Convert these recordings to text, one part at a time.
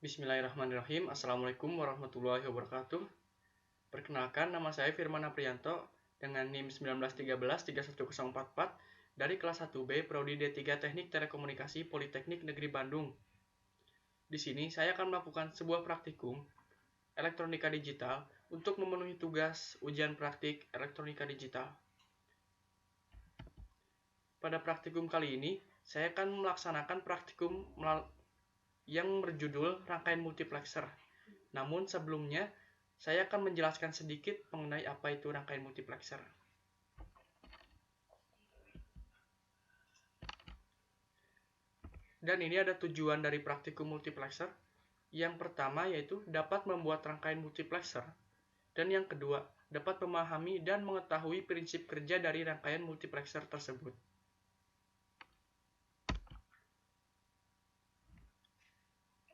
Bismillahirrahmanirrahim. Assalamualaikum warahmatullahi wabarakatuh. Perkenalkan, nama saya Firman Aprianto dengan NIM 1913-31044 dari kelas 1B Prodi D3 Teknik Telekomunikasi Politeknik Negeri Bandung. Di sini saya akan melakukan sebuah praktikum elektronika digital untuk memenuhi tugas ujian praktik elektronika digital. Pada praktikum kali ini, saya akan melaksanakan praktikum yang berjudul rangkaian multiplexer. Namun sebelumnya, saya akan menjelaskan sedikit mengenai apa itu rangkaian multiplexer. Dan ini ada tujuan dari praktikum multiplexer. Yang pertama yaitu dapat membuat rangkaian multiplexer. Dan yang kedua, dapat memahami dan mengetahui prinsip kerja dari rangkaian multiplexer tersebut.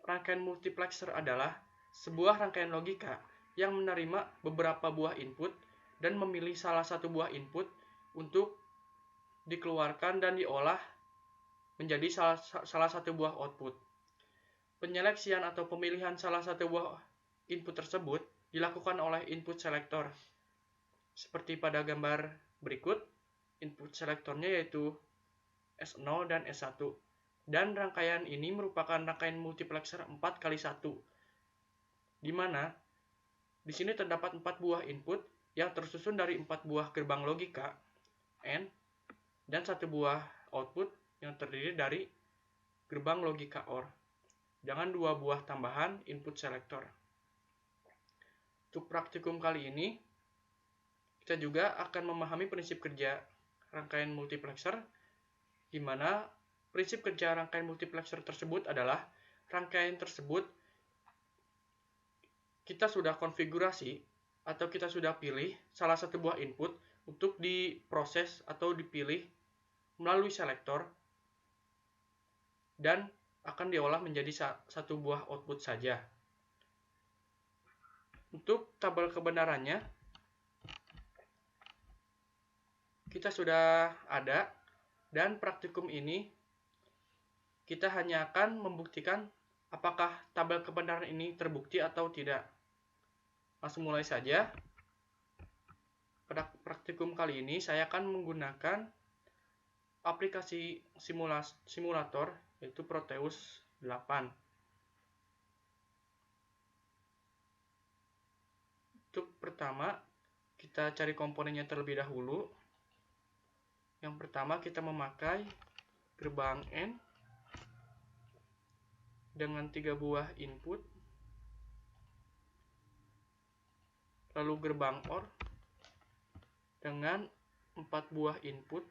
Rangkaian multiplexer adalah sebuah rangkaian logika yang menerima beberapa buah input dan memilih salah satu buah input untuk dikeluarkan dan diolah menjadi salah satu buah output. Penyeleksian atau pemilihan salah satu buah input tersebut dilakukan oleh input selector. Seperti pada gambar berikut, input selektornya yaitu S0 dan S1. Dan rangkaian ini merupakan rangkaian multiplexer 4x1, di mana di sini terdapat 4 buah input yang tersusun dari 4 buah gerbang logika AND dan 1 buah output yang terdiri dari gerbang logika OR dengan 2 buah tambahan input selector. Untuk praktikum kali ini, kita juga akan memahami prinsip kerja rangkaian multiplexer, di mana prinsip kerja rangkaian multiplexer tersebut adalah rangkaian tersebut kita sudah konfigurasi atau kita sudah pilih salah satu buah input untuk diproses atau dipilih melalui selektor dan akan diolah menjadi satu buah output saja. Untuk tabel kebenarannya kita sudah ada, dan praktikum ini kita hanya akan membuktikan apakah tabel kebenaran ini terbukti atau tidak. Langsung mulai saja. Pada praktikum kali ini saya akan menggunakan aplikasi simulator yaitu Proteus 8. Untuk pertama, kita cari komponennya terlebih dahulu. Yang pertama kita memakai gerbang N dengan 3 buah input, lalu gerbang OR dengan 4 buah input.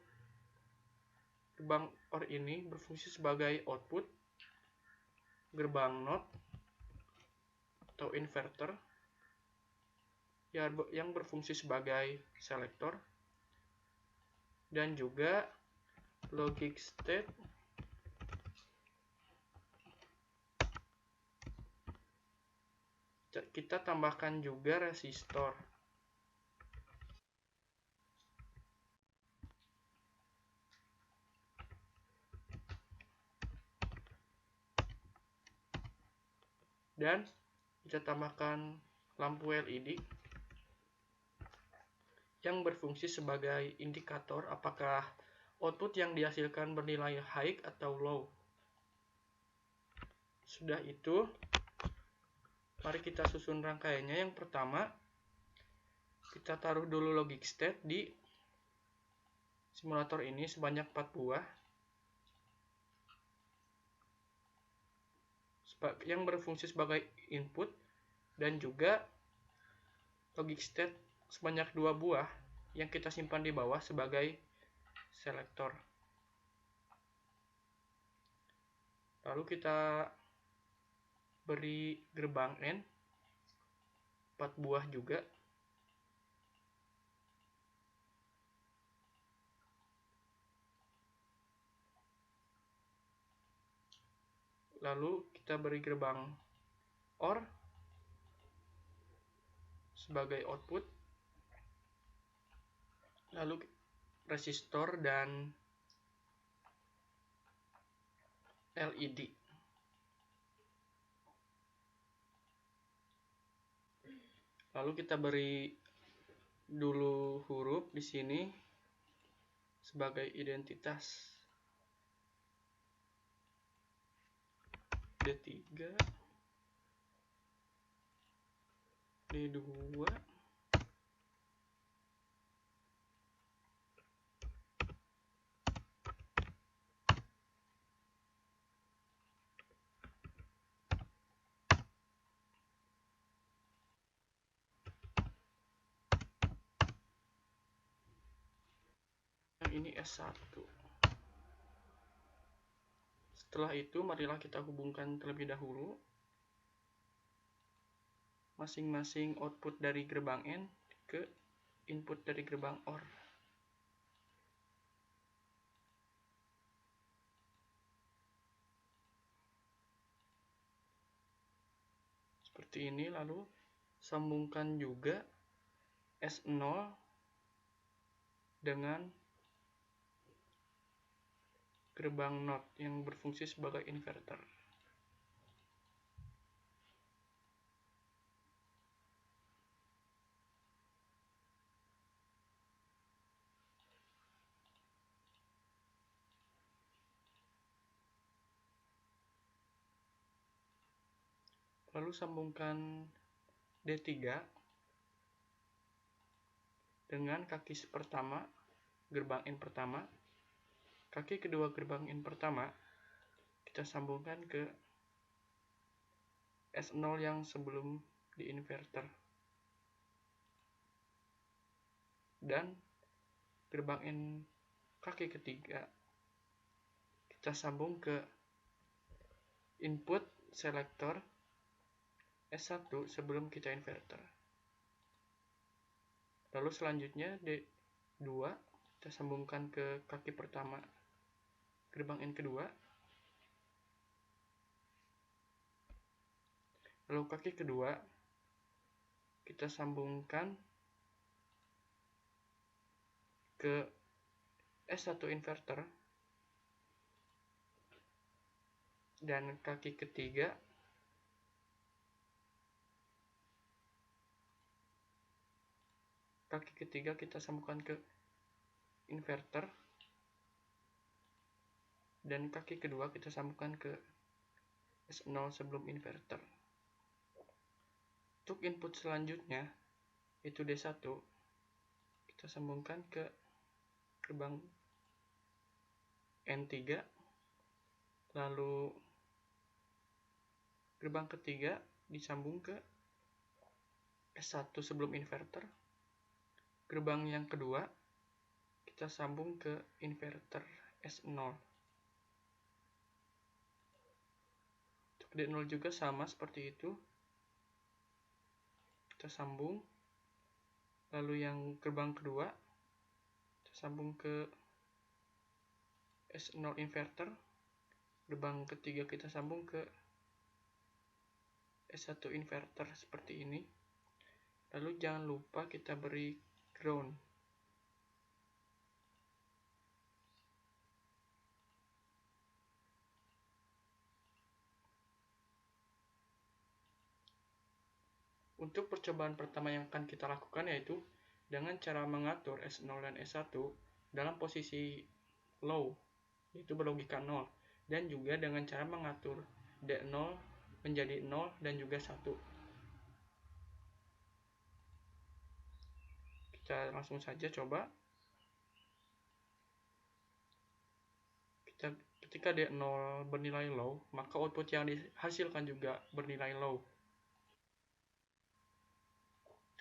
Gerbang OR ini berfungsi sebagai output, gerbang NOT atau inverter yang berfungsi sebagai selektor, dan juga logic state kita tambahkan juga resistor. Dan kita tambahkan lampu LED yang berfungsi sebagai indikator apakah output yang dihasilkan bernilai high atau low. Sudah itu, mari kita susun rangkaiannya. Yang pertama, kita taruh dulu logic state di simulator ini sebanyak 4 buah yang berfungsi sebagai input, dan juga logic state sebanyak 2 buah yang kita simpan di bawah sebagai selektor. Lalu kita beri gerbang N 4 buah juga. Lalu kita beri gerbang OR sebagai output, lalu resistor dan LED. Lalu kita beri dulu huruf di sini sebagai identitas. D3, D2, yang ini S1. Setelah itu marilah kita hubungkan terlebih dahulu masing-masing output dari gerbang N ke input dari gerbang OR. Seperti ini, lalu sambungkan juga S0 dengan gerbang NOT yang berfungsi sebagai inverter. Lalu sambungkan D3 dengan kaki pertama gerbang N pertama. Kaki kedua gerbang N pertama kita sambungkan ke S0 yang sebelum di inverter. Dan gerbang N kaki ketiga kita sambung ke input selektor S1 sebelum kita inverter. Lalu selanjutnya D2 kita sambungkan ke kaki pertama gerbang N kedua. Lalu kaki kedua kita sambungkan ke S1 inverter. Dan kaki ketiga kita sambungkan ke inverter. Dan kaki kedua kita sambungkan ke S0 sebelum inverter. Untuk input selanjutnya itu D1 kita sambungkan ke gerbang N3. Lalu gerbang ketiga disambung ke S1 sebelum inverter. Gerbang yang kedua kita sambung ke inverter S0. Untuk D0 juga sama seperti itu. Kita sambung. Lalu yang gerbang kedua kita sambung ke S0 inverter. Gerbang ketiga kita sambung ke S1 inverter seperti ini. Lalu jangan lupa kita beri ground. Untuk percobaan pertama yang akan kita lakukan yaitu dengan cara mengatur S0 dan S1 dalam posisi low, yaitu berlogika 0, dan juga dengan cara mengatur D0 menjadi 0 dan juga 1. Kita langsung saja coba. Ketika D0 bernilai low, maka output yang dihasilkan juga bernilai low.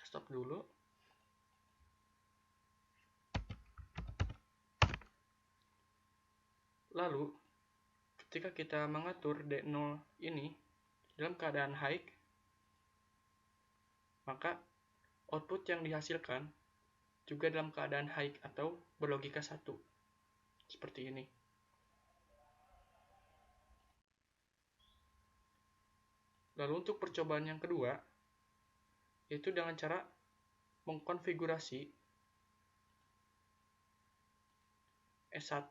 Stop dulu. Lalu ketika kita mengatur D0 ini dalam keadaan high, maka output yang dihasilkan juga dalam keadaan high atau berlogika 1 seperti ini. Lalu untuk percobaan yang kedua yaitu dengan cara mengkonfigurasi S1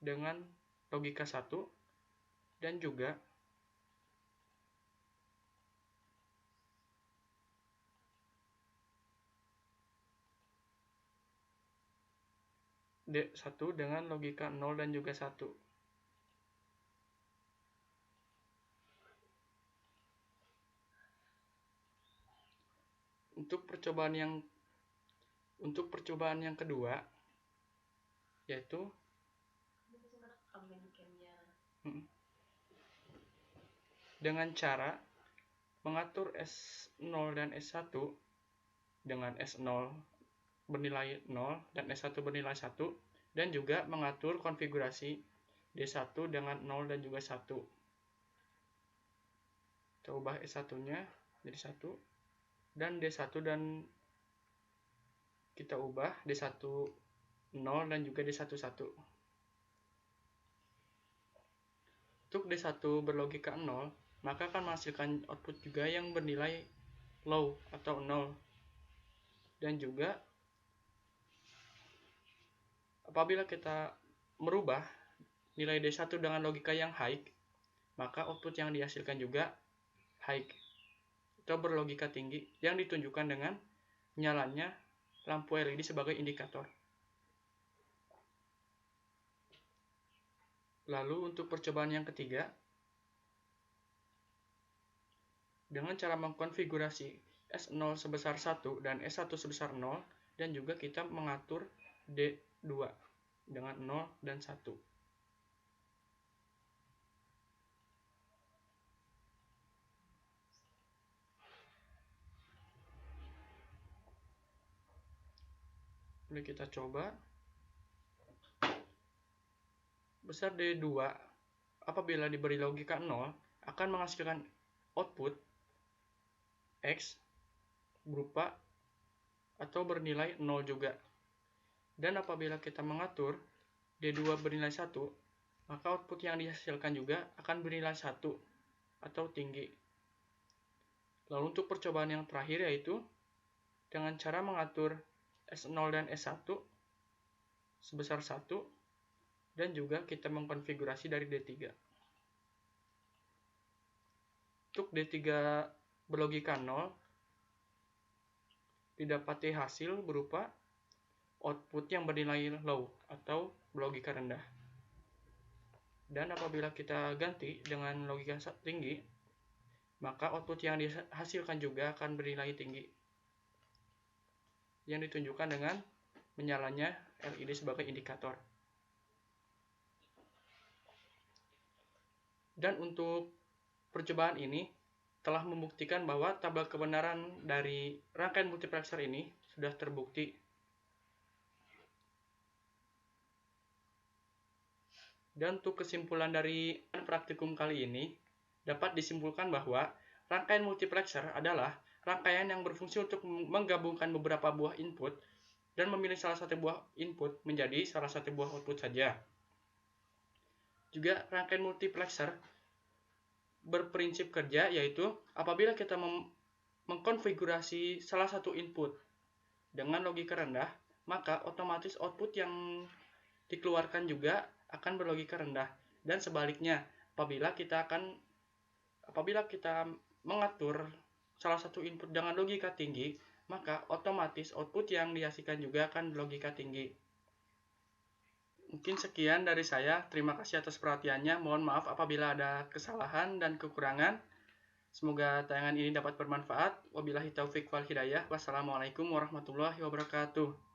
dengan logika 1 dan juga D1 dengan logika 0 dan juga 1. Untuk percobaan yang kedua, yaitu dengan cara mengatur S0 dan S1 dengan S0 bernilai 0 dan S1 bernilai 1, dan juga mengatur konfigurasi D1 dengan 0 dan juga 1. Kita ubah S1-nya jadi 1, dan D1 dan kita ubah D1 0 dan juga D1 1. Untuk D1 berlogika 0, maka akan menghasilkan output juga yang bernilai low atau 0. Dan juga apabila kita merubah nilai D1 dengan logika yang high, maka output yang dihasilkan juga high atau berlogika tinggi yang ditunjukkan dengan nyalanya lampu LED sebagai indikator. Lalu untuk percobaan yang ketiga, dengan cara mengkonfigurasi S0 sebesar 1 dan S1 sebesar 0, dan juga kita mengatur D2 dengan 0 dan 1. Ini kita coba. Besar D2 apabila diberi logika 0 akan menghasilkan output X berupa atau bernilai 0 juga. Dan apabila kita mengatur D2 bernilai 1, maka output yang dihasilkan juga akan bernilai 1 atau tinggi. Lalu untuk percobaan yang terakhir, yaitu dengan cara mengatur S0 dan S1 sebesar 1, dan juga kita mengkonfigurasi dari D3. Untuk D3 berlogika 0, didapati hasil berupa output yang bernilai low atau berlogika rendah. Dan apabila kita ganti dengan logika tinggi, maka output yang dihasilkan juga akan bernilai tinggi, yang ditunjukkan dengan menyalanya LED sebagai indikator. Dan untuk percobaan ini telah membuktikan bahwa tabel kebenaran dari rangkaian multiplexer ini sudah terbukti. Dan untuk kesimpulan dari praktikum kali ini, dapat disimpulkan bahwa rangkaian multiplexer adalah rangkaian yang berfungsi untuk menggabungkan beberapa buah input dan memilih salah satu buah input menjadi salah satu buah output saja. Juga rangkaian multiplexer berprinsip kerja, yaitu apabila kita mengkonfigurasi salah satu input dengan logika rendah, maka otomatis output yang dikeluarkan juga akan berlogika rendah. Dan sebaliknya, apabila kita mengatur salah satu input dengan logika tinggi, maka otomatis output yang dihasilkan juga akan berlogika tinggi. Mungkin sekian dari saya. Terima kasih atas perhatiannya. Mohon maaf apabila ada kesalahan dan kekurangan. Semoga tayangan ini dapat bermanfaat. Wabillahi taufiq wal hidayah. Wassalamualaikum warahmatullahi wabarakatuh.